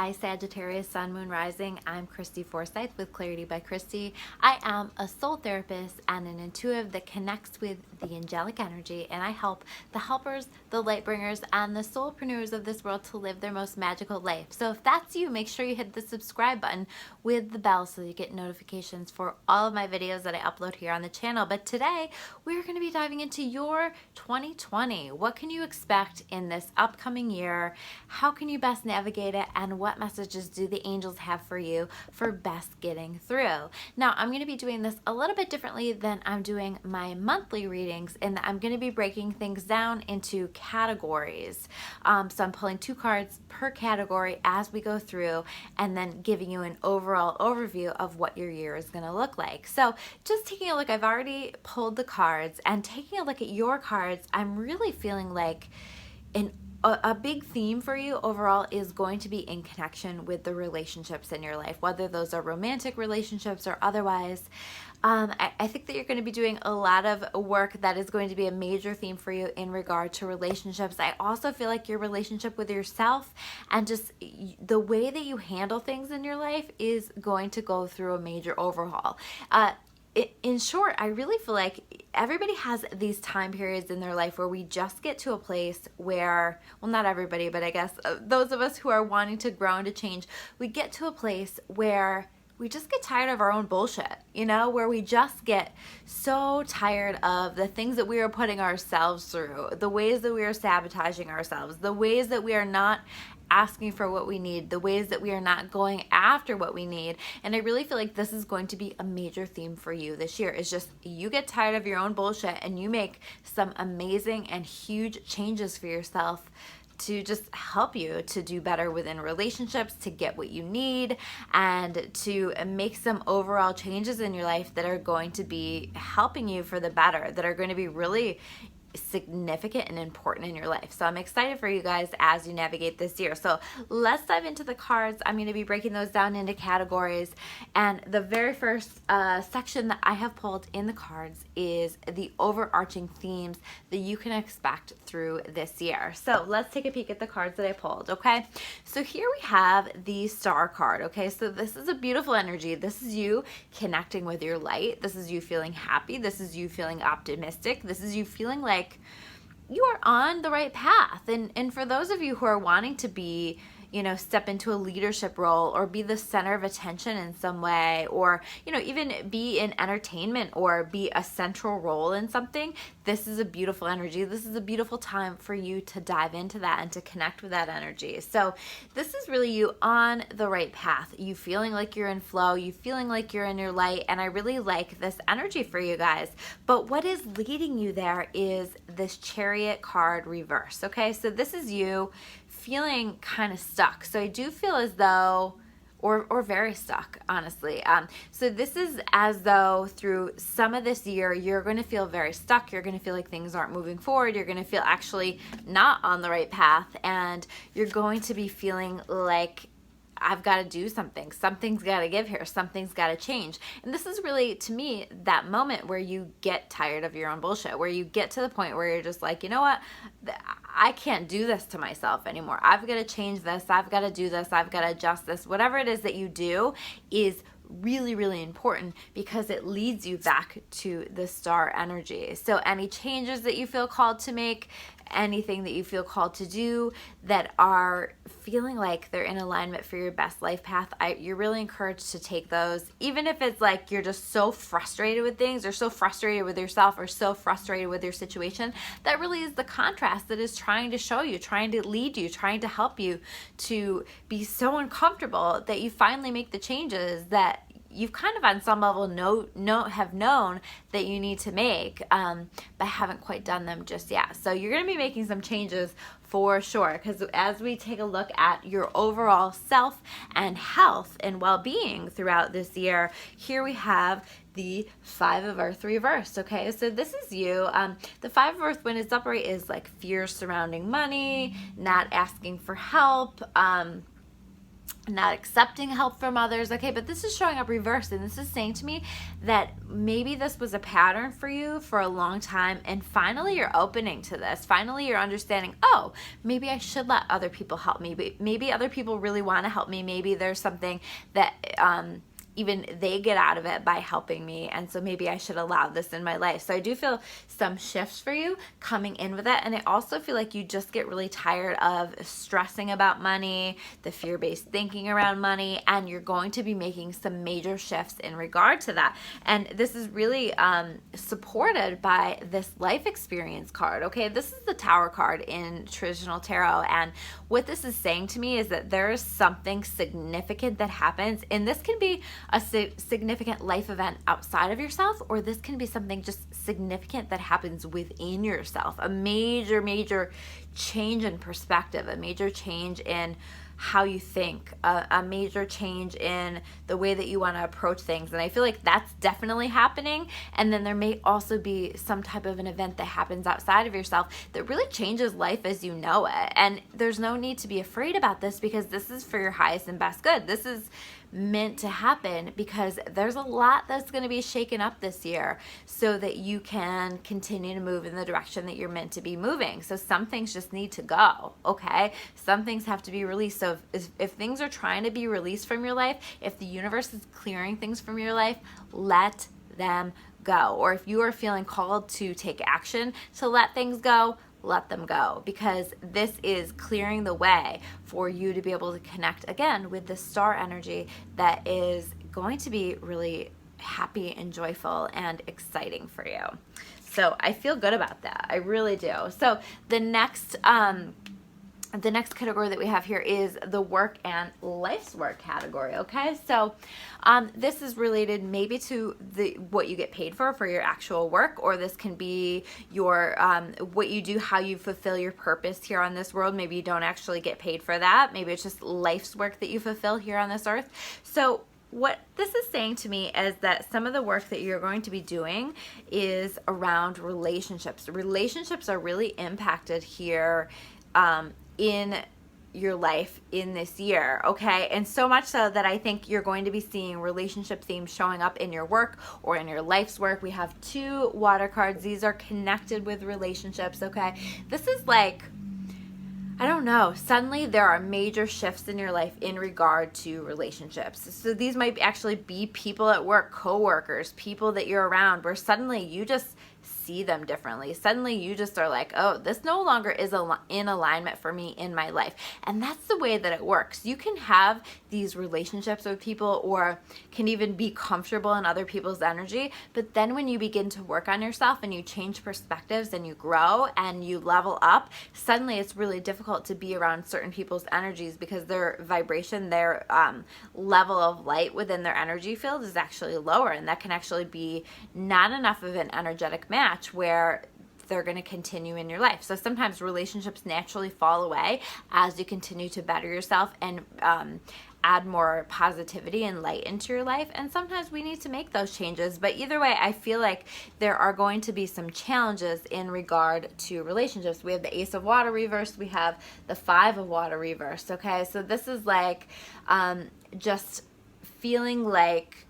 Hi Sagittarius, Sun, Moon, Rising. I'm Christy Forsyth with Clarity by Christy. I am a soul therapist and an intuitive that connects with the angelic energy, and I help the helpers, the light bringers, and the soulpreneurs of this world to live their most magical life. So if that's you, make sure you hit the subscribe button with the bell so you get notifications for all of my videos that I upload here on the channel. But today we're going to be diving into your 2020. What can you expect in this upcoming year? How can you best navigate it? And what messages do the angels have for you for best getting through? Now, I'm going to be doing this a little bit differently than I'm doing my monthly readings, in that I'm going to be breaking things down into categories. So I'm pulling 2 cards per category as we go through, and then giving you an overall overview of what your year is going to look like. So just taking a look, I've already pulled the cards, and taking a look at your cards, I'm really feeling like a big theme for you overall is going to be in connection with the relationships in your life, whether those are romantic relationships or otherwise. I think that you're going to be doing a lot of work that is going to be a major theme for you in regard to relationships. I also feel like your relationship with yourself and just the way that you handle things in your life is going to go through a major overhaul. In short, I really feel like everybody has these time periods in their life where we just get to a place where, well, not everybody, but I guess those of us who are wanting to grow and to change, we get to a place where we just get tired of our own bullshit, where we just get so tired of the things that we are putting ourselves through, the ways that we are sabotaging ourselves, the ways that we are not asking for what we need, the ways that we are not going after what we need. And I really feel like this is going to be a major theme for you this year. It's just you get tired of your own bullshit and you make some amazing and huge changes for yourself to just help you to do better within relationships, to get what you need, and to make some overall changes in your life that are going to be helping you for the better, that are going to be really significant and important in your life. So I'm excited for you guys as you navigate this year. So let's dive into the cards. I'm going to be breaking those down into categories, and the very first section that I have pulled in the cards is the overarching themes that you can expect through this year. So let's take a peek at the cards that I pulled. Okay, so here we have the Star card. Okay, so this is a beautiful energy. This is you connecting with your light. This is you feeling happy. This is you feeling optimistic. This is you feeling like you are on the right path. And for those of you who are wanting to be, step into a leadership role or be the center of attention in some way, or, even be in entertainment or be a central role in something, this is a beautiful energy. This is a beautiful time for you to dive into that and to connect with that energy. So this is really you on the right path, you feeling like you're in flow, you feeling like you're in your light, and I really like this energy for you guys. But what is leading you there is this Chariot card reverse. Okay, so this is you feeling kind of stuck. So I do feel as though, or very stuck, honestly. So this is as though through some of this year, you're going to feel very stuck. You're going to feel like things aren't moving forward. You're going to feel actually not on the right path. And you're going to be feeling like, I've got to do something. Something's got to give here. Something's got to change. And this is really, to me, that moment where you get tired of your own bullshit, where you get to the point where you're just like, you know what? I can't do this to myself anymore. I've got to change this. I've got to do this. I've got to adjust this. Whatever it is that you do is really, really important because it leads you back to the Star energy. So any changes that you feel called to make, anything that you feel called to do that are feeling like they're in alignment for your best life path, you're really encouraged to take those, even if it's like you're just so frustrated with things, or so frustrated with yourself, or so frustrated with your situation. That really is the contrast that is trying to show you, trying to lead you, trying to help you to be so uncomfortable that you finally make the changes that you've kind of on some level have known that you need to make, but haven't quite done them just yet. So you're going to be making some changes for sure, because as we take a look at your overall self and health and well-being throughout this year, here we have the 5 of Earth reversed. Okay, so this is you. The 5 of Earth, when it's upright, is like fears surrounding money, not asking for help, not accepting help from others. Okay, but this is showing up reversed, and this is saying to me that maybe this was a pattern for you for a long time, and finally you're opening to this. Finally you're understanding, oh, maybe I should let other people help me. Maybe other people really want to help me. Maybe there's something that even they get out of it by helping me, and so maybe I should allow this in my life. So I do feel some shifts for you coming in with it, and I also feel like you just get really tired of stressing about money, the fear-based thinking around money, and you're going to be making some major shifts in regard to that. And this is really supported by this life experience card. Okay, this is the Tower card in traditional tarot, and what this is saying to me is that there is something significant that happens, and this can be a significant life event outside of yourself, or this can be something just significant that happens within yourself. A major change in perspective, a major change in how you think, a major change in the way that you want to approach things. And I feel like that's definitely happening. And then there may also be some type of an event that happens outside of yourself that really changes life as you know it. And there's no need to be afraid about this, because this is for your highest and best good. This is meant to happen because there's a lot that's going to be shaken up this year so that you can continue to move in the direction that you're meant to be moving. So some things just need to go, okay? Some things have to be released. So if things are trying to be released from your life, if the universe is clearing things from your life, let them go. Or if you are feeling called to take action to let things go, let them go, because this is clearing the way for you to be able to connect again with the star energy that is going to be really happy and joyful and exciting for you. So I feel good about that. I really do. So the next category that we have here is the work and life's work category. Okay, so this is related maybe to what you get paid for your actual work, or this can be your what you do, how you fulfill your purpose here on this world. Maybe you don't actually get paid for that. Maybe it's just life's work that you fulfill here on this earth. So what this is saying to me is that some of the work that you're going to be doing is around relationships. Relationships are really impacted here in your life in this year, okay? And so much so that I think you're going to be seeing relationship themes showing up in your work or in your life's work. We have 2 water cards. These are connected with relationships, okay? This is like, I don't know, suddenly there are major shifts in your life in regard to relationships. So these might actually be people at work, coworkers, people that you're around, where suddenly you just see them differently. Suddenly you just are like, oh, this no longer is in alignment for me in my life. And that's the way that it works. You can have these relationships with people, or can even be comfortable in other people's energy, but then when you begin to work on yourself and you change perspectives and you grow and you level up, suddenly it's really difficult to be around certain people's energies, because their vibration, their level of light within their energy field is actually lower, and that can actually be not enough of an energetic match where they're going to continue in your life. So sometimes relationships naturally fall away as you continue to better yourself and add more positivity and light into your life. And sometimes we need to make those changes. But either way, I feel like there are going to be some challenges in regard to relationships. We have the Ace of Water reversed. We have the 5 of Water reversed. Okay, so this is like just feeling like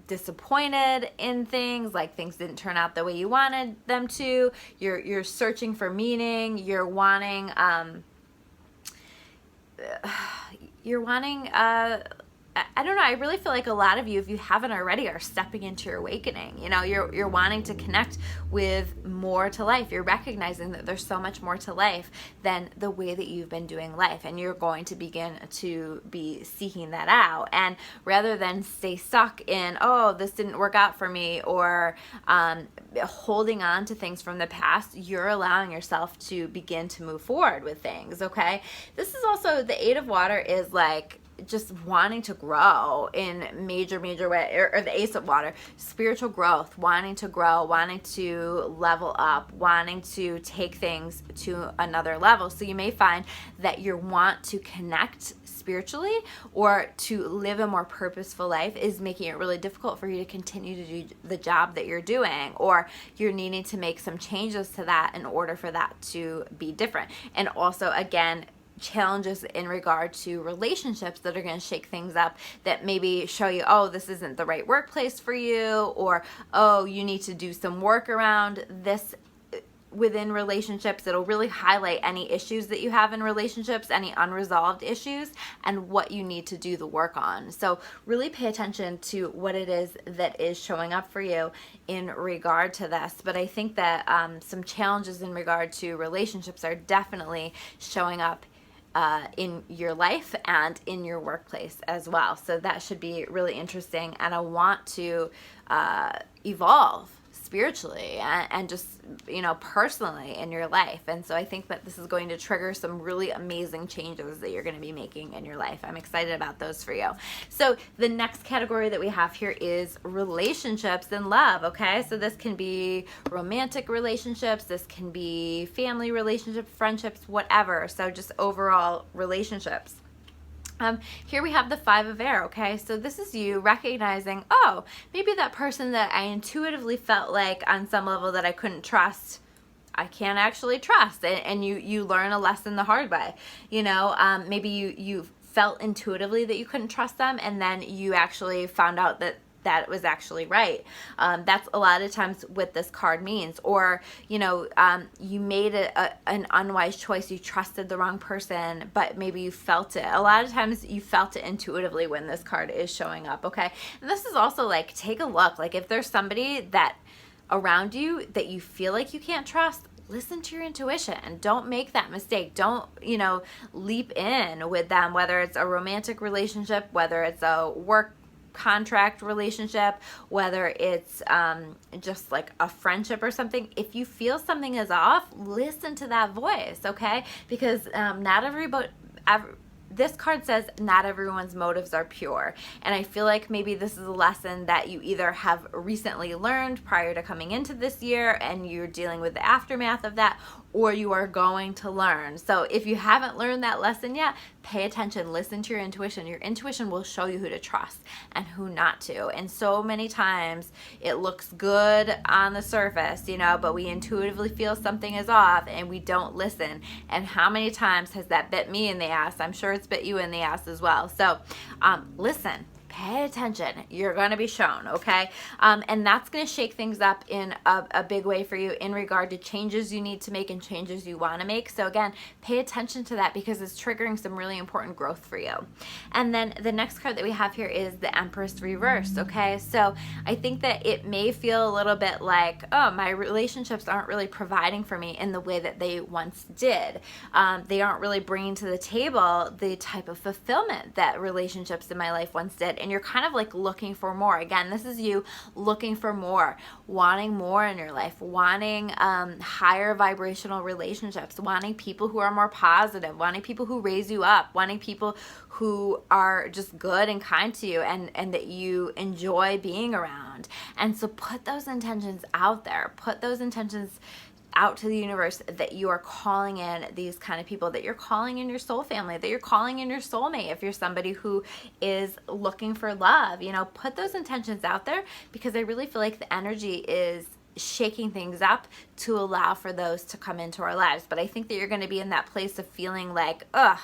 disappointed in things, like things didn't turn out the way you wanted them to. You're searching for meaning. You're wanting I don't know, I really feel like a lot of you, if you haven't already, are stepping into your awakening. You know, you're wanting to connect with more to life. You're recognizing that there's so much more to life than the way that you've been doing life, and you're going to begin to be seeking that out. And rather than stay stuck in, oh, this didn't work out for me, or holding on to things from the past, you're allowing yourself to begin to move forward with things, okay? This is also, the 8 of Water is like just wanting to grow in major way, or the Ace of Water, spiritual growth, wanting to grow, wanting to level up, wanting to take things to another level. So you may find that you want to connect spiritually or to live a more purposeful life is making it really difficult for you to continue to do the job that you're doing, or you're needing to make some changes to that in order for that to be different. And also, again, challenges in regard to relationships that are going to shake things up, that maybe show you, oh, this isn't the right workplace for you, or oh, you need to do some work around this within relationships. It'll really highlight any issues that you have in relationships, any unresolved issues, and what you need to do the work on. So really pay attention to what it is that is showing up for you in regard to this. But I think that some challenges in regard to relationships are definitely showing up in your life and in your workplace as well. So that should be really interesting. And I want to evolve spiritually and just, you know, personally in your life. And so I think that this is going to trigger some really amazing changes that you're going to be making in your life. I'm excited about those for you. So the next category that we have here is relationships and love. Okay, so this can be romantic relationships, this can be family relationships, friendships, whatever. So just overall relationships. Here we have the 5 of air, okay? So this is you recognizing, oh, maybe that person that I intuitively felt like on some level that I couldn't trust, I can't actually trust. And you learn a lesson the hard way. You know, maybe you felt intuitively that you couldn't trust them, and then you actually found out that it was actually right. That's a lot of times what this card means. Or, you know, you made an unwise choice. You trusted the wrong person, but maybe you felt it. A lot of times you felt it intuitively when this card is showing up, okay? And this is also like, take a look. Like if there's somebody that around you that you feel like you can't trust, listen to your intuition. Don't make that mistake. Don't, you know, leap in with them, whether it's a romantic relationship, whether it's a work contract relationship, whether it's just like a friendship or something. If you feel something is off, listen to that voice, okay? Because not everybody, this card says not everyone's motives are pure. And I feel like maybe this is a lesson that you either have recently learned prior to coming into this year and you're dealing with the aftermath of that, or you are going to learn. So if you haven't learned that lesson yet, pay attention, listen to your intuition. Your intuition will show you who to trust and who not to. And so many times it looks good on the surface, you know, but we intuitively feel something is off and we don't listen. And how many times has that bit me in the ass? I'm sure it's bit you in the ass as well. So listen. Pay attention. You're going to be shown, okay? And that's going to shake things up in a big way for you in regard to changes you need to make and changes you want to make. So again, pay attention to that because it's triggering some really important growth for you. And then the next card that we have here is the Empress reversed, okay? So I think that it may feel a little bit like, oh, my relationships aren't really providing for me in the way that they once did. They aren't really bringing to the table the type of fulfillment that relationships in my life once did. And you're kind of like looking for more. Again, this is you looking for more, wanting more in your life, wanting higher vibrational relationships, wanting people who are more positive, wanting people who raise you up, wanting people who are just good and kind to you and that you enjoy being around. And so put those intentions out there. Put those intentions out to the universe that you are calling in these kind of people, that you're calling in your soul family, that you're calling in your soulmate. If you're somebody who is looking for love, you know, put those intentions out there because I really feel like the energy is shaking things up to allow for those to come into our lives. But I think that you're going to be in that place of feeling like, ugh,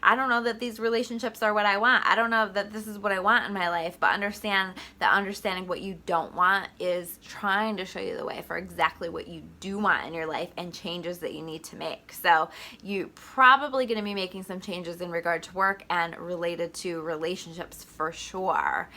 I don't know that these relationships are what I want. I don't know that this is what I want in my life, but understand that understanding what you don't want is trying to show you the way for exactly what you do want in your life and changes that you need to make. So you're probably going to be making some changes in regard to work and related to relationships for sure.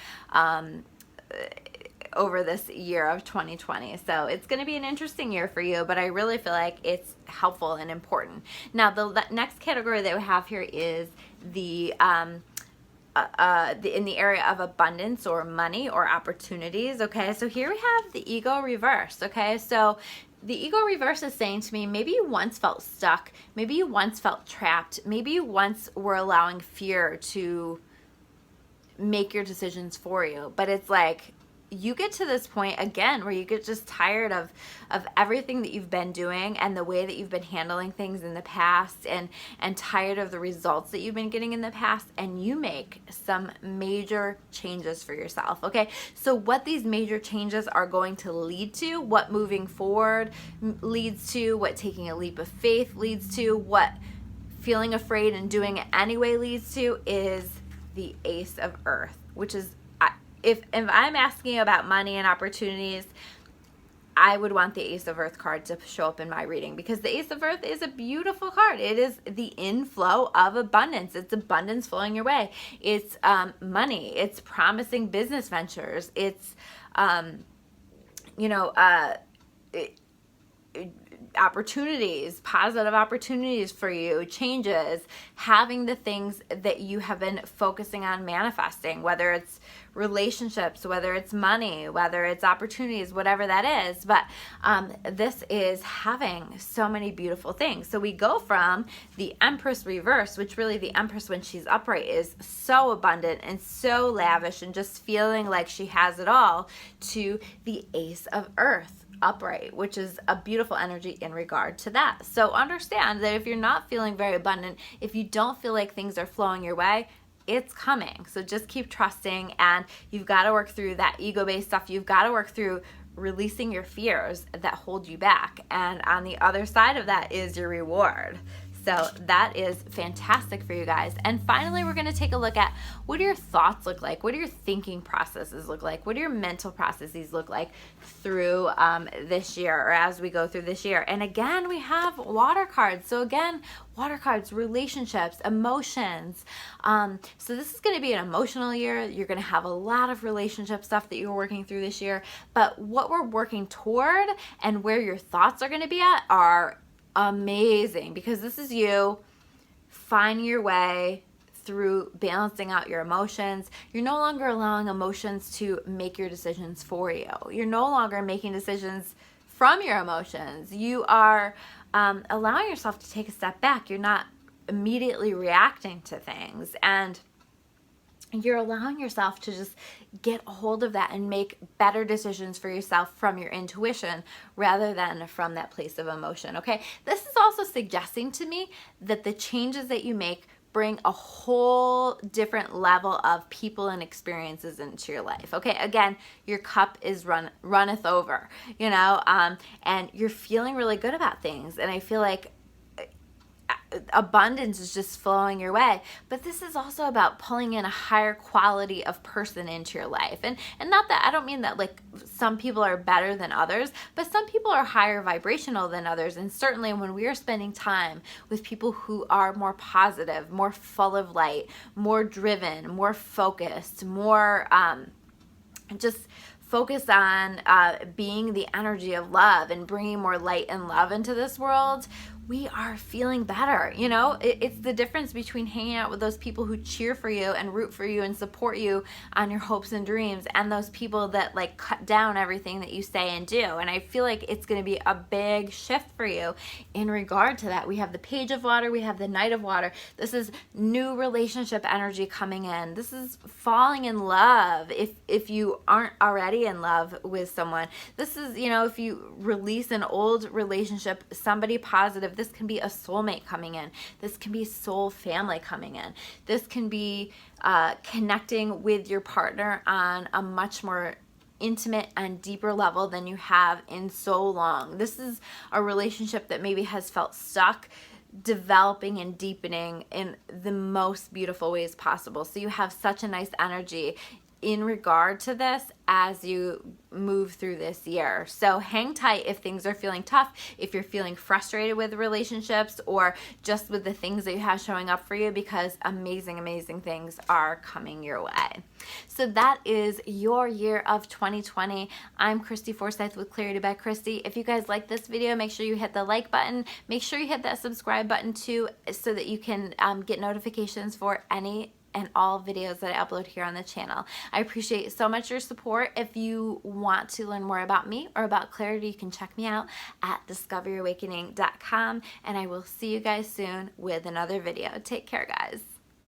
Over this year of 2020. So it's going to be an interesting year for you, but I really feel like it's helpful and important. Now, the next category that we have here is the in the area of abundance or money or opportunities. Okay, so here we have the ego reverse. Okay, so the ego reverse is saying to me, maybe you once felt stuck, maybe you once felt trapped, maybe you once were allowing fear to make your decisions for you, but it's like you get to this point again where you get just tired of everything that you've been doing and the way that you've been handling things in the past and tired of the results that you've been getting in the past, and you make some major changes for yourself. Okay, so what these major changes are going to lead to, what moving forward leads to, what taking a leap of faith leads to, what feeling afraid and doing it anyway leads to is the Ace of Earth, which is, if I'm asking about money and opportunities, I would want the Ace of Earth card to show up in my reading, because the Ace of Earth is a beautiful card. It is the inflow of abundance. It's abundance flowing your way. It's money. It's promising business ventures. It's, opportunities, positive opportunities for you, changes, having the things that you have been focusing on manifesting, whether it's relationships, whether it's money, whether it's opportunities, whatever that is. But this is having so many beautiful things. So we go from the Empress reverse, which really the Empress when she's upright is so abundant and so lavish and just feeling like she has it all, to the Ace of Earth upright, which is a beautiful energy in regard to that. So understand that if you're not feeling very abundant, if you don't feel like things are flowing your way, it's coming. So just keep trusting, and you've got to work through that ego-based stuff. You've got to work through releasing your fears that hold you back. And on the other side of that is your reward. So that is fantastic for you guys. And finally, we're going to take a look at, what do your thoughts look like? What do your thinking processes look like? What do your mental processes look like through this year, or as we go through this year? And again, we have water cards. So again, water cards, relationships, emotions. So this is going to be an emotional year. You're going to have a lot of relationship stuff that you're working through this year. But what we're working toward and where your thoughts are going to be at are amazing, because this is you finding your way through balancing out your emotions. You're no longer allowing emotions to make your decisions for you. You're no longer making decisions from your emotions. You are allowing yourself to take a step back. You're not immediately reacting to things, and you're allowing yourself to just get a hold of that and make better decisions for yourself from your intuition rather than from that place of emotion, okay? This is also suggesting to me that the changes that you make bring a whole different level of people and experiences into your life, okay? Again, your cup is runneth over, and you're feeling really good about things, and I feel like abundance is just flowing your way. But this is also about pulling in a higher quality of person into your life, and not that, I don't mean that like some people are better than others, but some people are higher vibrational than others. And certainly when we are spending time with people who are more positive, more full of light, more driven, more focused, more just focus on being the energy of love and bringing more light and love into this world, we are feeling better. It's the difference between hanging out with those people who cheer for you and root for you and support you on your hopes and dreams, and those people that like cut down everything that you say and do. And I feel like it's going to be a big shift for you in regard to that. We have the Page of Water, we have the Knight of Water. This is new relationship energy coming in. This is falling in love if you aren't already in love with someone. This is, if you release an old relationship, somebody positive. This can be a soulmate coming in. This can be soul family coming in. This can be connecting with your partner on a much more intimate and deeper level than you have in so long. This is a relationship that maybe has felt stuck, developing and deepening in the most beautiful ways possible. So you have such a nice energy in regard to this as you move through this year. So hang tight if things are feeling tough, if you're feeling frustrated with relationships or just with the things that you have showing up for you, because amazing, amazing things are coming your way. So that is your year of 2020. I'm Christy Forsyth with Clarity by Christy. If you guys like this video, make sure you hit the like button. Make sure you hit that subscribe button too, so that you can get notifications for any and all videos that I upload here on the channel. I appreciate so much your support. If you want to learn more about me or about Clarity, you can check me out at discoveryourawakening.com, and I will see you guys soon with another video. Take care, guys.